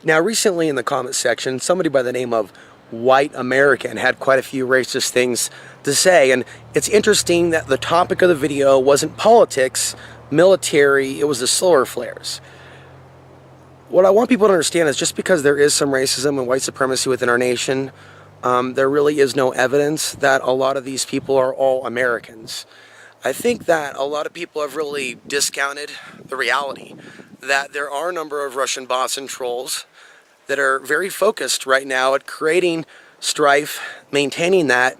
Now, recently in the comment section, somebody by the name of White American had quite a few racist things to say, and it's interesting that the topic of the video wasn't politics, military, it was the solar flares. What I want people to understand is just because there is some racism and white supremacy within our nation, there really is no evidence that a lot of these people are all Americans. I think that a lot of people have really discounted the reality that there are a number of Russian bots and trolls that are very focused right now at creating strife, maintaining that.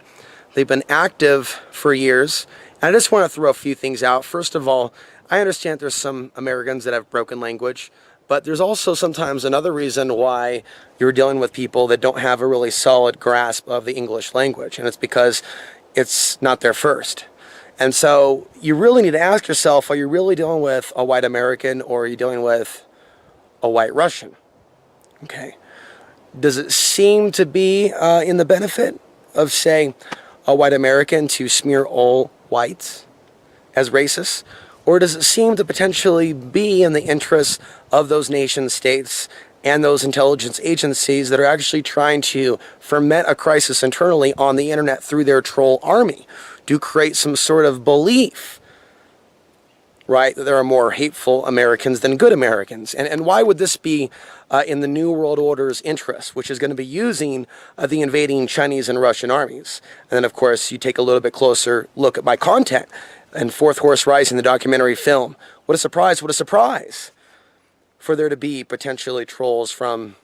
They've been active for years. And I just want to throw a few things out. First of all, I understand there's some Americans that have broken language, but there's also sometimes another reason why you're dealing with people that don't have a really solid grasp of the English language, and it's because it's not their first. And so you really need to ask yourself, are you really dealing with a white American or are you dealing with a white Russian? Okay. Does it seem to be in the benefit of, say, a white American to smear all whites as racists? Or does it seem to potentially be in the interests of those nation states and those intelligence agencies that are actually trying to ferment a crisis internally on the internet through their troll army to create some sort of belief, right, that there are more hateful Americans than good Americans? And why would this be in the New World Order's interest, which is going to be using the invading Chinese and Russian armies? And then, of course, you take a little bit closer look at my content and Fourth Horse Rising, the documentary film. What a surprise, what a surprise for there to be potentially trolls from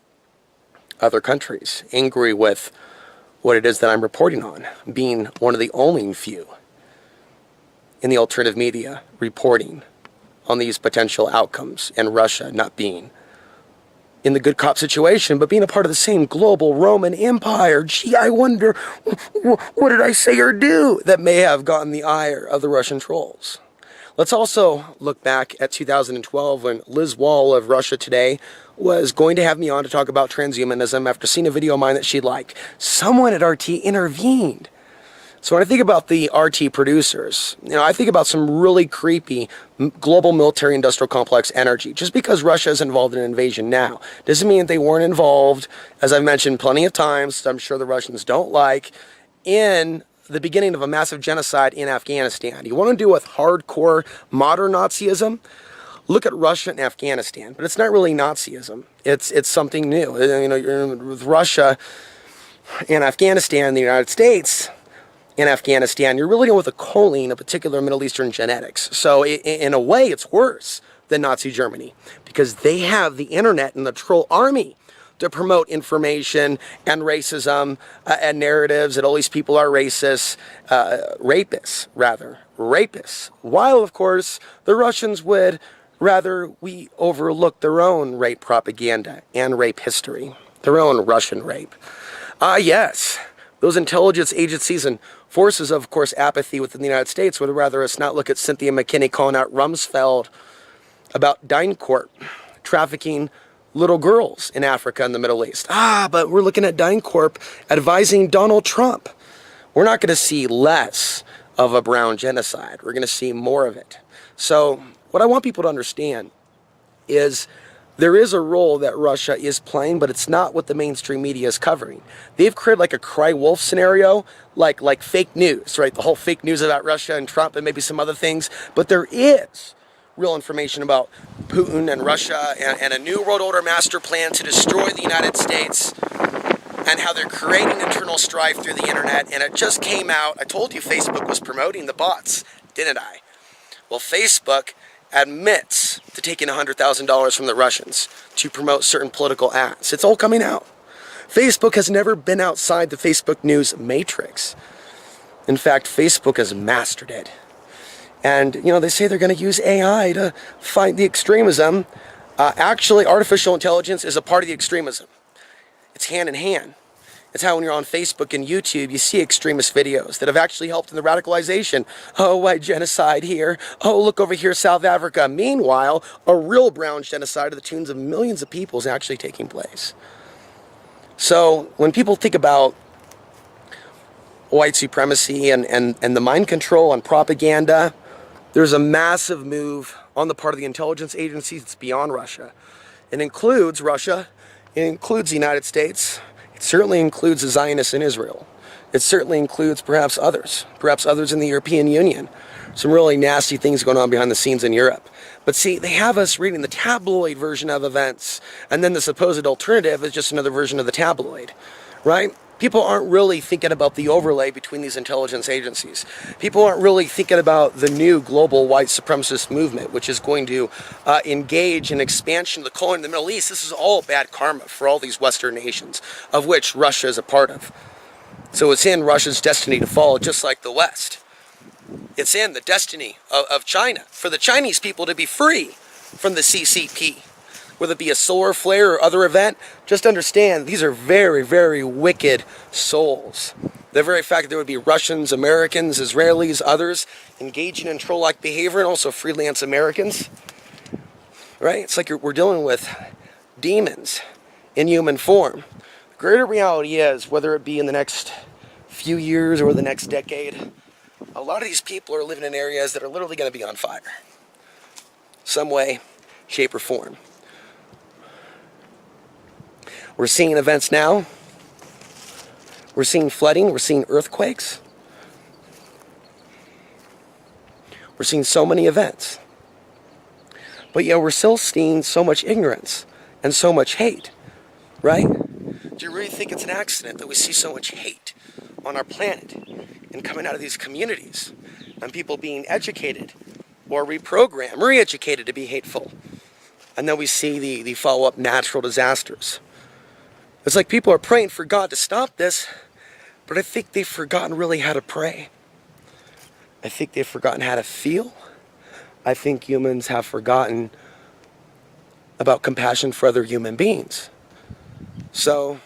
other countries angry with what it is that I'm reporting on, being one of the only few in the alternative media reporting on these potential outcomes, and Russia not being in the good cop situation, but being a part of the same global Roman Empire. Gee, I wonder, what did I say or do that may have gotten the ire of the Russian trolls? Let's also look back at 2012 when Liz Wall of Russia Today was going to have me on to talk about transhumanism after seeing a video of mine that she'd liked. Someone at RT intervened. So when I think about the RT producers, I think about some really creepy global military industrial complex energy. Just because Russia is involved in an invasion now doesn't mean that they weren't involved, as I've mentioned plenty of times, I'm sure the Russians don't like, in the beginning of a massive genocide in Afghanistan. You want to deal with hardcore modern Nazism? Look at Russia and Afghanistan, but it's not really Nazism. It's something new. With Russia and Afghanistan, the United States in Afghanistan, you're really dealing with a culling of particular Middle Eastern genetics. So in a way, it's worse than Nazi Germany because they have the internet and the troll army to promote information and racism and narratives that all these people are racist, rapists. While, of course, the Russians would rather we overlook their own rape propaganda and rape history, their own Russian rape. Yes, those intelligence agencies and forces, of course, apathy within the United States would rather us not look at Cynthia McKinney calling out Rumsfeld about DynCorp trafficking little girls in Africa and the Middle East. But we're looking at DynCorp advising Donald Trump. We're not going to see less of a brown genocide. We're going to see more of it. So what I want people to understand is there is a role that Russia is playing, but it's not what the mainstream media is covering. They've created like a cry wolf scenario, like fake news, right? The whole fake news about Russia and Trump and maybe some other things. But there is real information about Putin and Russia and a New World Order master plan to destroy the United States and how they're creating internal strife through the internet. And it just came out. I told you Facebook was promoting the bots, didn't I? Well, Facebook admits to taking $100,000 from the Russians to promote certain political ads. It's all coming out. Facebook has never been outside the Facebook news matrix. In fact, Facebook has mastered it. And, they say they're going to use AI to fight the extremism. Actually, artificial intelligence is a part of the extremism. It's hand in hand. It's how when you're on Facebook and YouTube, you see extremist videos that have actually helped in the radicalization. Oh, white genocide here. Oh, look over here, South Africa. Meanwhile, a real brown genocide of the tunes of millions of people is actually taking place. So when people think about white supremacy and the mind control and propaganda, there's a massive move on the part of the intelligence agencies that's beyond Russia. It includes Russia It includes the United States. It certainly includes the Zionists in Israel. It certainly includes perhaps others in the European Union. Some really nasty things going on behind the scenes in Europe. But see, they have us reading the tabloid version of events, and then the supposed alternative is just another version of the tabloid, right? People aren't really thinking about the overlay between these intelligence agencies. People aren't really thinking about the new global white supremacist movement, which is going to engage in expansion of the colony in the Middle East. This is all bad karma for all these Western nations, of which Russia is a part of. So it's in Russia's destiny to fall, just like the West. It's in the destiny of China, for the Chinese people to be free from the CCP. Whether it be a solar flare or other event, just understand these are very, very wicked souls. The very fact that there would be Russians, Americans, Israelis, others engaging in troll-like behavior, and also freelance Americans, right? It's like we're dealing with demons in human form. The greater reality is, whether it be in the next few years or the next decade, a lot of these people are living in areas that are literally going to be on fire. Some way, shape, or form. We're seeing events now. We're seeing flooding. We're seeing earthquakes. We're seeing so many events. But yet we're still seeing so much ignorance and so much hate, right? Do you really think it's an accident that we see so much hate on our planet and coming out of these communities and people being educated or reprogrammed, re-educated to be hateful? And then we see the follow-up natural disasters. It's like people are praying for God to stop this, but I think they've forgotten really how to pray. I think they've forgotten how to feel. I think humans have forgotten about compassion for other human beings. So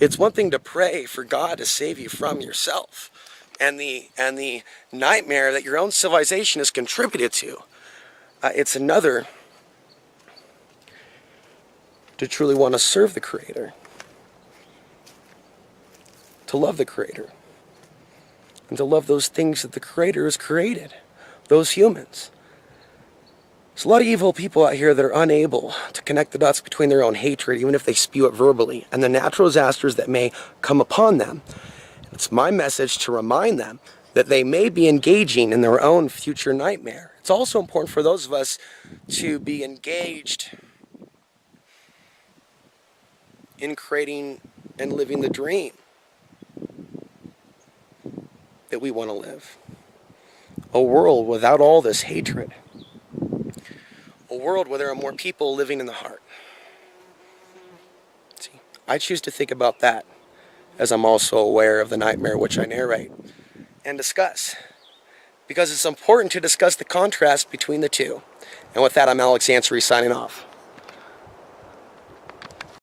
it's one thing to pray for God to save you from yourself and the nightmare that your own civilization has contributed to. It's another to truly want to serve the Creator, to love the Creator, and to love those things that the Creator has created, those humans. There's a lot of evil people out here that are unable to connect the dots between their own hatred, even if they spew it verbally, and the natural disasters that may come upon them. It's my message to remind them that they may be engaging in their own future nightmare. It's also important for those of us to be engaged in creating and living the dream that we want to live. A world without all this hatred. A world where there are more people living in the heart. See, I choose to think about that as I'm also aware of the nightmare which I narrate and discuss. Because it's important to discuss the contrast between the two. And with that, I'm Alex Ansary signing off.